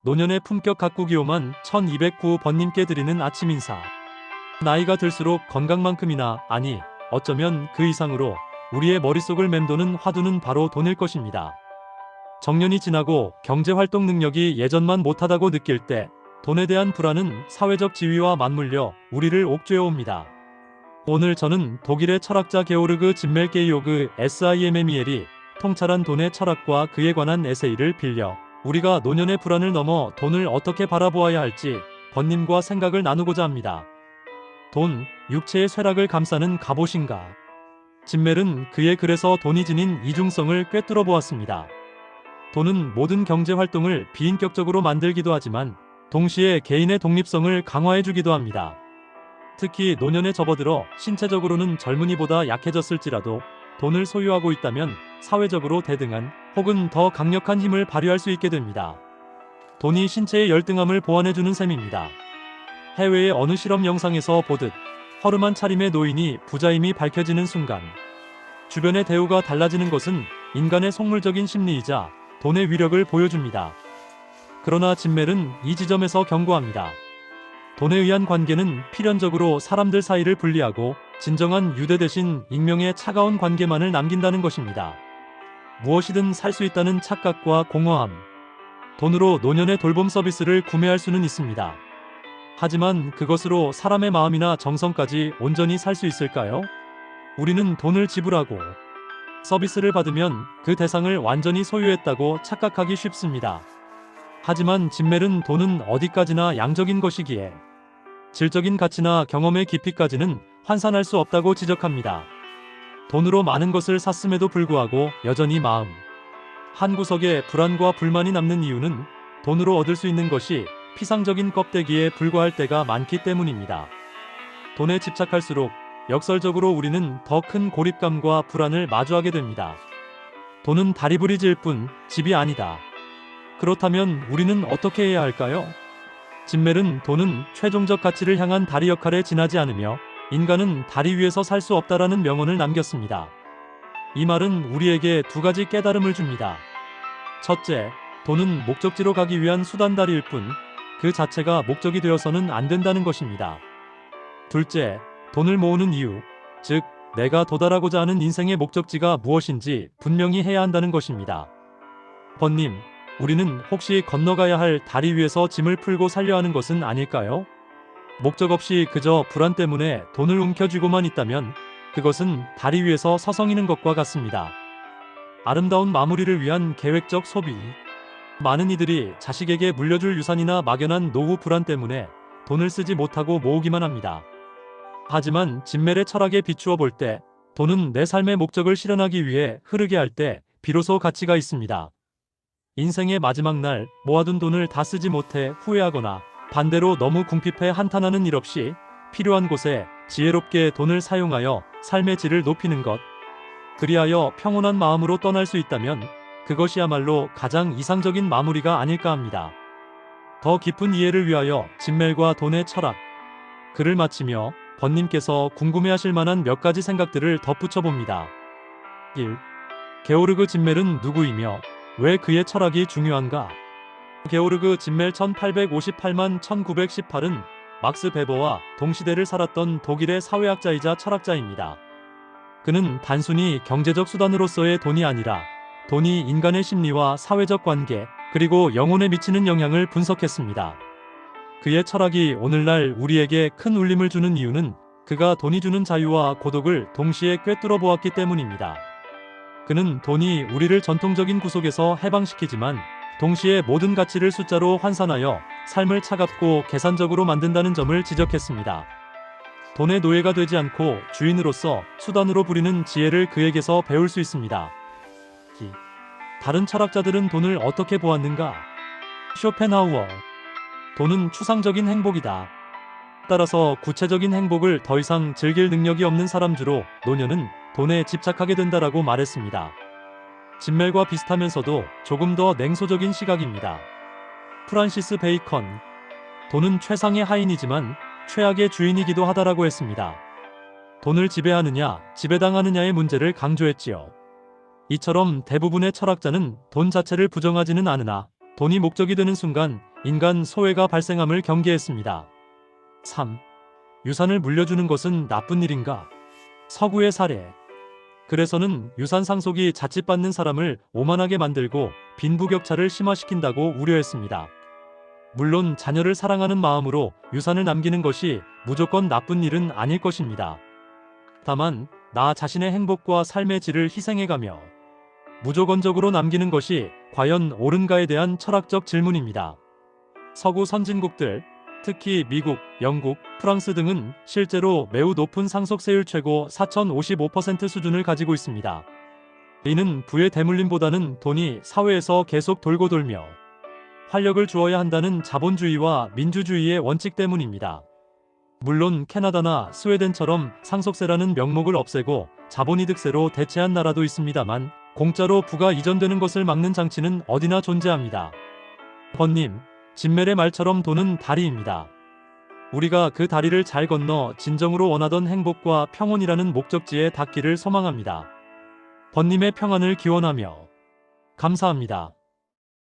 노년의 품격 가꾸기 오만 1209번님께 드리는 아침 인사. 나이가 들수록 건강만큼이나, 아니 어쩌면 그 이상으로 우리의 머릿속을 맴도는 화두는 바로 돈일 것입니다. 정년이 지나고 경제활동 능력이 예전만 못하다고 느낄 때 돈에 대한 불안은 사회적 지위와 맞물려 우리를 옥죄어 옵니다. 오늘 저는 독일의 철학자 게오르그 짐멜게이오그 시mmeli 통찰한 돈의 철학과 그에 관한 에세이를 빌려 우리가 노년의 불안을 넘어 돈을 어떻게 바라보아야 할지 번님과 생각을 나누고자 합니다. 돈, 육체의 쇠락을 감싸는 갑옷인가? 짐멜은 그의 글에서 돈이 지닌 이중성을 꿰뚫어 보았습니다. 돈은 모든 경제활동을 비인격적으로 만들기도 하지만 동시에 개인의 독립성을 강화해주기도 합니다. 특히 노년에 접어들어 신체적으로는 젊은이보다 약해졌을지라도 돈을 소유하고 있다면 사회적으로 대등한 혹은 더 강력한 힘을 발휘할 수 있게 됩니다. 돈이 신체의 열등함을 보완해주는 셈입니다. 해외의 어느 실험 영상에서 보듯 허름한 차림의 노인이 부자임이 밝혀지는 순간 주변의 대우가 달라지는 것은 인간의 속물적인 심리이자 돈의 위력을 보여줍니다. 그러나 짐멜은 이 지점에서 경고합니다. 돈에 의한 관계는 필연적으로 사람들 사이를 분리하고 진정한 유대 대신 익명의 차가운 관계만을 남긴다는 것입니다. 무엇이든 살 수 있다는 착각과 공허함. 돈으로 노년의 돌봄 서비스를 구매할 수는 있습니다. 하지만 그것으로 사람의 마음이나 정성까지 온전히 살 수 있을까요? 우리는 돈을 지불하고 서비스를 받으면 그 대상을 완전히 소유했다고 착각하기 쉽습니다. 하지만 짐멜은 돈은 어디까지나 양적인 것이기에 질적인 가치나 경험의 깊이까지는 환산할 수 없다고 지적합니다. 돈으로 많은 것을 샀음에도 불구하고 여전히 마음 한구석에 불안과 불만이 남는 이유는 돈으로 얻을 수 있는 것이 피상적인 껍데기에 불과할 때가 많기 때문입니다. 돈에 집착할수록 역설적으로 우리는 더 큰 고립감과 불안을 마주하게 됩니다. 돈은 다리부리질 뿐 집이 아니다. 그렇다면 우리는 어떻게 해야 할까요? 짐멜은 돈은 최종적 가치를 향한 다리 역할에 지나지 않으며 인간은 다리 위에서 살 수 없다라는 명언을 남겼습니다. 이 말은 우리에게 두 가지 깨달음을 줍니다. 첫째, 돈은 목적지로 가기 위한 수단다리일 뿐 그 자체가 목적이 되어서는 안 된다는 것입니다. 둘째, 돈을 모으는 이유, 즉 내가 도달하고자 하는 인생의 목적지가 무엇인지 분명히 해야 한다는 것입니다. 번님, 우리는 혹시 건너가야 할 다리 위에서 짐을 풀고 살려 하는 것은 아닐까요? 목적 없이 그저 불안 때문에 돈을 움켜쥐고만 있다면 그것은 다리 위에서 서성이는 것과 같습니다. 아름다운 마무리를 위한 계획적 소비. 많은 이들이 자식에게 물려줄 유산이나 막연한 노후 불안 때문에 돈을 쓰지 못하고 모으기만 합니다. 하지만 짐멜의 철학에 비추어 볼 때 돈은 내 삶의 목적을 실현하기 위해 흐르게 할 때 비로소 가치가 있습니다. 인생의 마지막 날 모아둔 돈을 다 쓰지 못해 후회하거나 반대로 너무 궁핍해 한탄하는 일 없이 필요한 곳에 지혜롭게 돈을 사용하여 삶의 질을 높이는 것. 그리하여 평온한 마음으로 떠날 수 있다면 그것이야말로 가장 이상적인 마무리가 아닐까 합니다. 더 깊은 이해를 위하여 짐멜과 돈의 철학. 글을 마치며 번님께서 궁금해하실 만한 몇 가지 생각들을 덧붙여 봅니다. 1. 게오르그 짐멜은 누구이며 왜 그의 철학이 중요한가? 게오르그 짐멜 1858만 1918은 막스 베버와 동시대를 살았던 독일의 사회학자이자 철학자입니다. 그는 단순히 경제적 수단으로서의 돈이 아니라 돈이 인간의 심리와 사회적 관계 그리고 영혼에 미치는 영향을 분석했습니다. 그의 철학이 오늘날 우리에게 큰 울림을 주는 이유는 그가 돈이 주는 자유와 고독을 동시에 꿰뚫어 보았기 때문입니다. 그는 돈이 우리를 전통적인 구속에서 해방시키지만 동시에 모든 가치를 숫자로 환산하여 삶을 차갑고 계산적으로 만든다는 점을 지적했습니다. 돈의 노예가 되지 않고 주인으로서 수단으로 부리는 지혜를 그에게서 배울 수 있습니다. 다른 철학자들은 돈을 어떻게 보았는가? 쇼펜하우어. 돈은 추상적인 행복이다. 따라서 구체적인 행복을 더 이상 즐길 능력이 없는 사람 주로 노년은 돈에 집착하게 된다라고 말했습니다. 짐멜과 비슷하면서도 조금 더 냉소적인 시각입니다. 프란시스 베이컨. 돈은 최상의 하인이지만 최악의 주인이기도 하다라고 했습니다. 돈을 지배하느냐, 지배당하느냐의 문제를 강조했지요. 이처럼 대부분의 철학자는 돈 자체를 부정하지는 않으나 돈이 목적이 되는 순간 인간 소외가 발생함을 경계했습니다. 3. 유산을 물려주는 것은 나쁜 일인가? 서구의 사례. 그래서는 유산 상속이 자칫받는 사람을 오만하게 만들고 빈부격차를 심화시킨다고 우려했습니다. 물론 자녀를 사랑하는 마음으로 유산을 남기는 것이 무조건 나쁜 일은 아닐 것입니다. 다만 나 자신의 행복과 삶의 질을 희생해가며 무조건적으로 남기는 것이 과연 옳은가에 대한 철학적 질문입니다. 서구 선진국들, 특히 미국, 영국, 프랑스 등은 실제로 매우 높은 상속세율 최고 4,055% 수준을 가지고 있습니다. 이는 부의 대물림보다는 돈이 사회에서 계속 돌고 돌며 활력을 주어야 한다는 자본주의와 민주주의의 원칙 때문입니다. 물론 캐나다나 스웨덴처럼 상속세라는 명목을 없애고 자본이득세로 대체한 나라도 있습니다만 공짜로 부가 이전되는 것을 막는 장치는 어디나 존재합니다. 번님, 진멜의 말처럼 돈은 다리입니다. 우리가 그 다리를 잘 건너 진정으로 원하던 행복과 평온이라는 목적지에 닿기를 소망합니다. 번님의 평안을 기원하며 감사합니다.